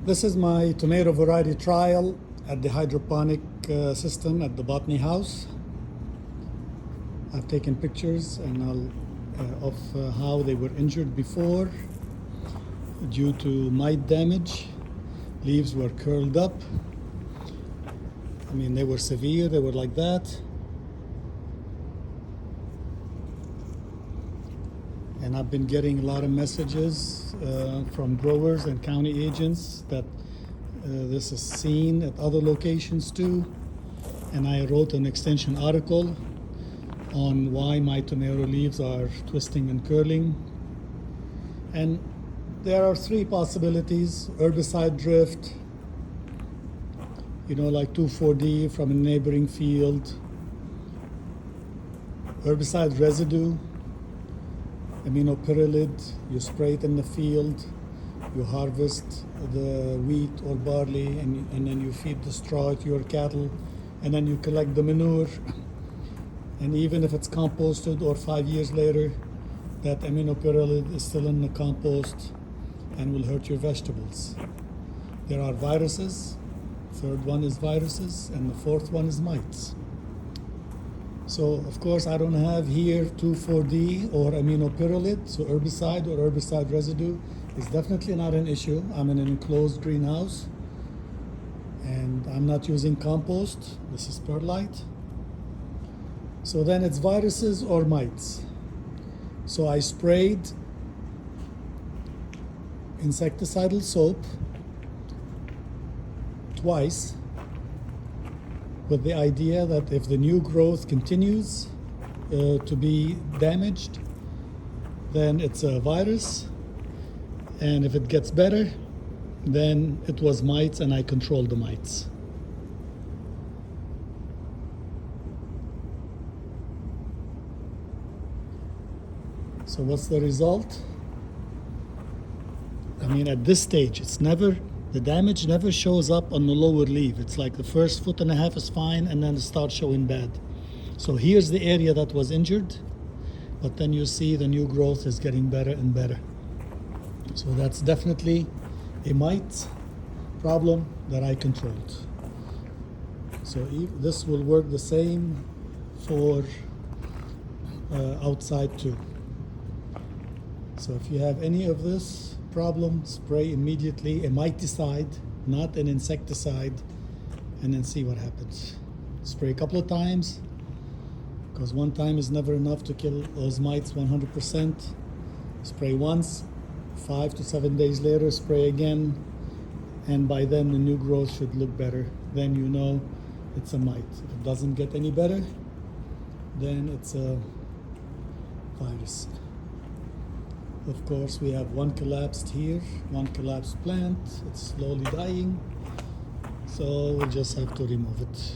This is my tomato variety trial at the hydroponic system at the Botany House. I've taken pictures and of how they were injured before due to mite damage. Leaves were curled up. I mean, they were severe, they were like that. And I've been getting a lot of messages from growers and county agents that this is seen at other locations too. And I wrote an extension article on why my tomato leaves are twisting and curling. And there are three possibilities: herbicide drift, like 2,4-D from a neighboring field, herbicide residue, aminopyrrolid, you spray it in the field, you harvest the wheat or barley, and then you feed the straw to your cattle, and then you collect the manure. And even if it's composted or 5 years later, that aminopyrrolid is still in the compost and will hurt your vegetables. There are viruses. Third one is viruses, and the fourth one is mites. So, of course, I don't have here 2,4-D or aminopyrrolid, so herbicide or herbicide residue is definitely not an issue. I'm in an enclosed greenhouse, and I'm not using compost. This is perlite. So then it's viruses or mites. So I sprayed insecticidal soap twice, with the idea that if the new growth continues to be damaged, then it's a virus, and if it gets better, then it was mites, and I controlled the mites. So what's the result? I mean, at this stage, the damage never shows up on the lower leaf. It's like the first 1.5 foot is fine, and then it starts showing bad. So here's the area that was injured, but then you see the new growth is getting better and better. So that's definitely a mite problem that I controlled. So this will work the same for outside too. So if you have any of this problem, spray immediately a miticide, not an insecticide, and then see what happens. Spray a couple of times, because one time is never enough to kill those mites 100%. Spray once, 5 to 7 days later, spray again, and by then the new growth should look better. Then you know it's a mite. If it doesn't get any better, then it's a virus. Of course, we have one collapsed here, one collapsed plant. It's slowly dying, so we'll just have to remove it.